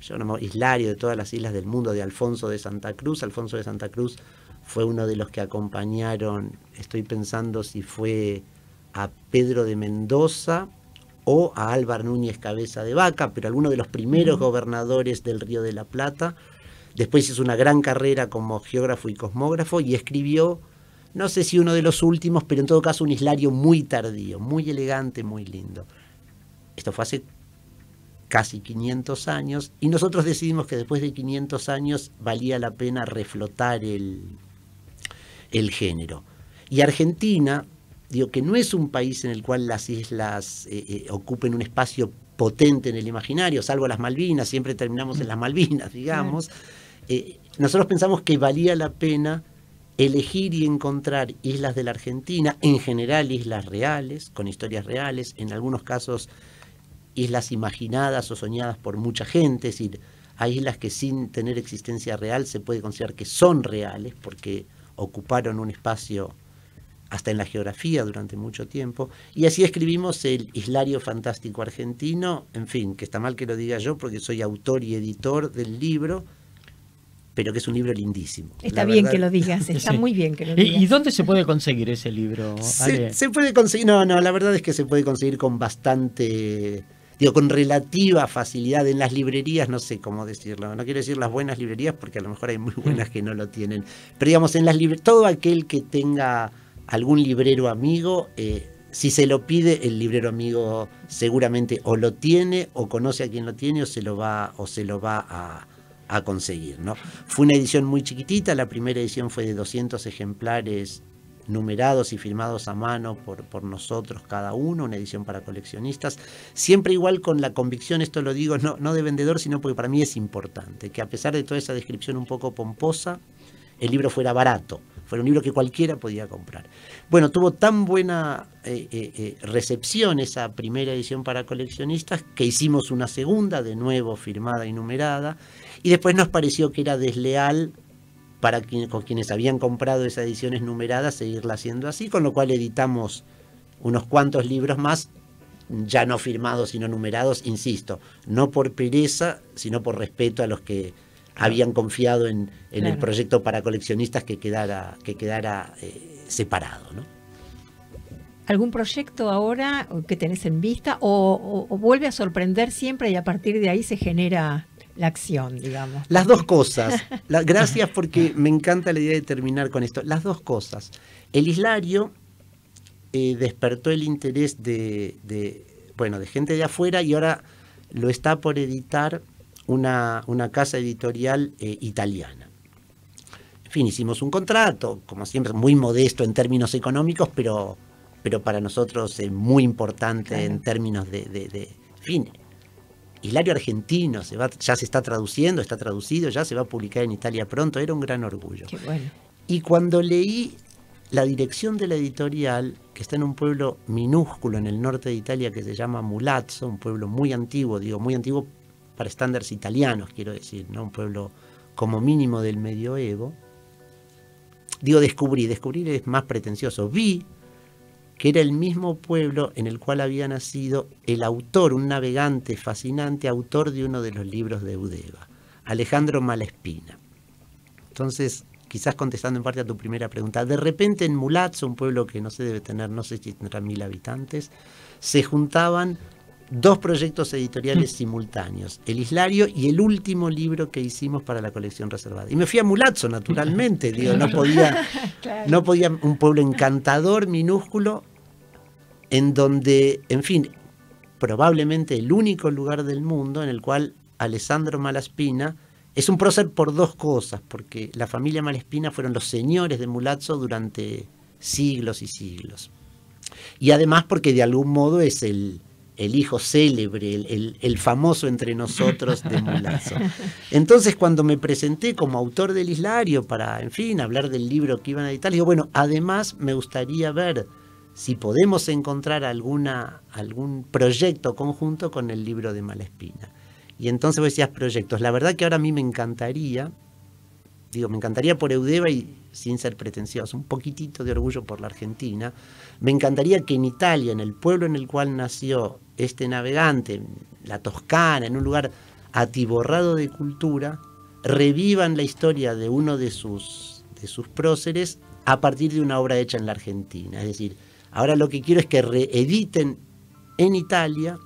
Yo llamo Islario de todas las islas del mundo, de Alfonso de Santa Cruz. Alfonso de Santa Cruz fue uno de los que acompañaron, estoy pensando si fue a Pedro de Mendoza o a Álvar Núñez Cabeza de Vaca, pero alguno de los primeros gobernadores del Río de la Plata. Después hizo una gran carrera como geógrafo y cosmógrafo y escribió, no sé si uno de los últimos, pero en todo caso un islario muy tardío, muy elegante, muy lindo. Esto fue hace casi 500 años y nosotros decidimos que después de 500 años valía la pena reflotar el género. Y Argentina, digo que no es un país en el cual las islas ocupen un espacio potente en el imaginario, salvo las Malvinas, siempre terminamos en las Malvinas, digamos. Nosotros pensamos que valía la pena elegir y encontrar islas de la Argentina, en general islas reales, con historias reales, en algunos casos islas imaginadas o soñadas por mucha gente, es decir, hay islas que sin tener existencia real se puede considerar que son reales, porque ocuparon un espacio hasta en la geografía durante mucho tiempo, y así escribimos el Islario Fantástico Argentino, en fin, que está mal que lo diga yo porque soy autor y editor del libro, pero que es un libro lindísimo. Está bien que lo digas, está muy bien que lo digas. ¿Y dónde se puede conseguir ese libro, Ale? Se puede conseguir, no, la verdad es que se puede conseguir con bastante, con relativa facilidad en las librerías, no sé cómo decirlo, no quiero decir las buenas librerías porque a lo mejor hay muy buenas que no lo tienen, pero digamos en las librerías, todo aquel que tenga algún librero amigo, si se lo pide, el librero amigo seguramente o lo tiene, o conoce a quien lo tiene, o se lo va a conseguir, ¿no? Fue una edición muy chiquitita, la primera edición fue de 200 ejemplares numerados y firmados a mano por nosotros cada uno, una edición para coleccionistas, siempre igual con la convicción, esto lo digo no de vendedor, sino porque para mí es importante, que a pesar de toda esa descripción un poco pomposa, el libro fuera barato, fuera un libro que cualquiera podía comprar. Bueno, tuvo tan buena recepción esa primera edición para coleccionistas que hicimos una segunda, de nuevo firmada y numerada, y después nos pareció que era desleal con quienes habían comprado esas ediciones numeradas seguirla haciendo así, con lo cual editamos unos cuantos libros más, ya no firmados sino numerados, insisto, no por pereza, sino por respeto a los que habían confiado en el proyecto para coleccionistas que quedara separado, ¿no? ¿Algún proyecto ahora que tenés en vista o vuelve a sorprender siempre y a partir de ahí se genera la acción, digamos? Las dos cosas. Gracias porque me encanta la idea de terminar con esto. Las dos cosas. El Islario despertó el interés de gente de afuera y ahora lo está por editar una casa editorial italiana. En fin, hicimos un contrato, como siempre, muy modesto en términos económicos, pero para nosotros muy importante en términos de fin, Hilario Argentino, ya se está traduciendo, está traducido, ya se va a publicar en Italia pronto, era un gran orgullo. Qué bueno. Y cuando leí la dirección de la editorial, que está en un pueblo minúsculo en el norte de Italia que se llama Mulazzo, un pueblo muy antiguo, muy antiguo para estándares italianos, quiero decir, ¿no? Un pueblo como mínimo del medioevo. Descubrir es más pretencioso. Vi que era el mismo pueblo en el cual había nacido el autor, un navegante fascinante, autor de uno de los libros de Eudeva, Alejandro Malespina. Entonces, quizás contestando en parte a tu primera pregunta, de repente en Mulazzo, un pueblo que no sé si tendrá 1000 habitantes, se juntaban dos proyectos editoriales simultáneos, el Islario y el último libro que hicimos para la colección reservada. Y me fui a Mulazzo, naturalmente, no podía, un pueblo encantador, minúsculo, en donde, en fin, probablemente el único lugar del mundo en el cual Alessandro Malaspina es un prócer por dos cosas, porque la familia Malespina fueron los señores de Mulazzo durante siglos y siglos. Y además porque de algún modo es el hijo célebre, el famoso entre nosotros de Mulazzo. Entonces, cuando me presenté como autor del Islario para, en fin, hablar del libro que iban a editar, digo, bueno, además me gustaría ver si podemos encontrar algún proyecto conjunto con el libro de Malespina. Y entonces vos decías proyectos. La verdad que ahora a mí me encantaría por Eudeva y sin ser pretencioso, un poquitito de orgullo por la Argentina, me encantaría que en Italia, en el pueblo en el cual nació este navegante, en la Toscana, en un lugar atiborrado de cultura, revivan la historia de uno de sus próceres a partir de una obra hecha en la Argentina. Es decir, ahora lo que quiero es que reediten en Italia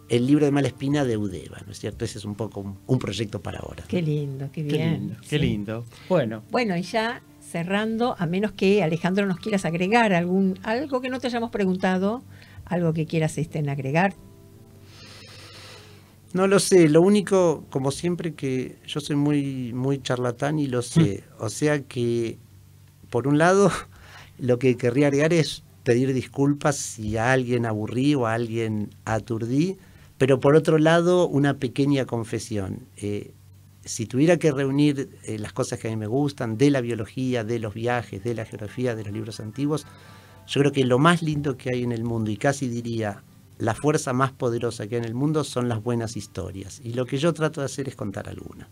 el libro de Malespina de Eudeva, ¿no es cierto? Ese es un poco un proyecto para ahora. Qué lindo, qué bien. Qué lindo. Bueno, y ya cerrando, a menos que Alejandro nos quieras agregar algo que no te hayamos preguntado, algo que quieras agregar. No lo sé, lo único, como siempre, que yo soy muy, muy charlatán y lo sé. O sea que, por un lado, lo que querría agregar es pedir disculpas si a alguien aburrí o a alguien aturdí, pero por otro lado, una pequeña confesión. Si tuviera que reunir las cosas que a mí me gustan, de la biología, de los viajes, de la geografía, de los libros antiguos, yo creo que lo más lindo que hay en el mundo, y casi diría la fuerza más poderosa que hay en el mundo, son las buenas historias. Y lo que yo trato de hacer es contar alguna.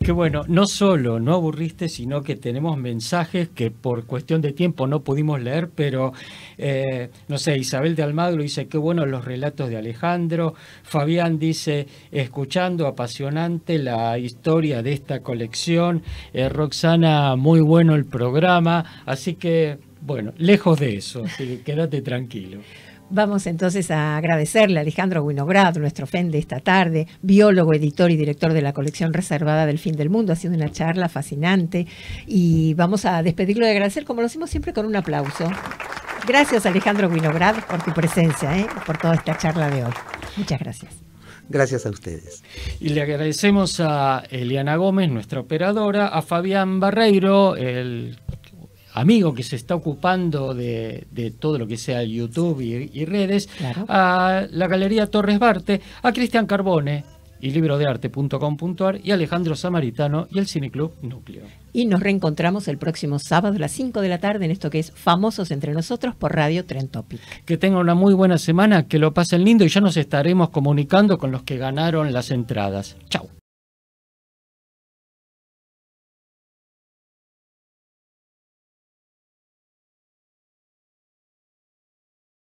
Que bueno, no solo no aburriste, sino que tenemos mensajes que por cuestión de tiempo no pudimos leer, pero no sé, Isabel de Almagro dice qué bueno los relatos de Alejandro, Fabián dice escuchando apasionante la historia de esta colección, Roxana muy bueno el programa, así que bueno, lejos de eso, así que quédate tranquilo. Vamos entonces a agradecerle a Alejandro Winograd, nuestro FEN de esta tarde, biólogo, editor y director de la colección reservada del Fin del Mundo. Ha sido una charla fascinante y vamos a despedirlo y agradecer, como lo hacemos siempre, con un aplauso. Gracias, Alejandro Winograd, por tu presencia, por toda esta charla de hoy. Muchas gracias. Gracias a ustedes. Y le agradecemos a Eliana Gómez, nuestra operadora, a Fabián Barreiro, el amigo que se está ocupando de todo lo que sea YouTube y redes, Claro. a la Galería Torres Barte, a Cristian Carbone y librodearte.com.ar y a Alejandro Samaritano y el Cineclub Núcleo. Y nos reencontramos el próximo sábado a las 5 de la tarde en esto que es Famosos Entre Nosotros por Radio Tren Topic. Que tengan una muy buena semana, que lo pasen lindo y ya nos estaremos comunicando con los que ganaron las entradas. Chau.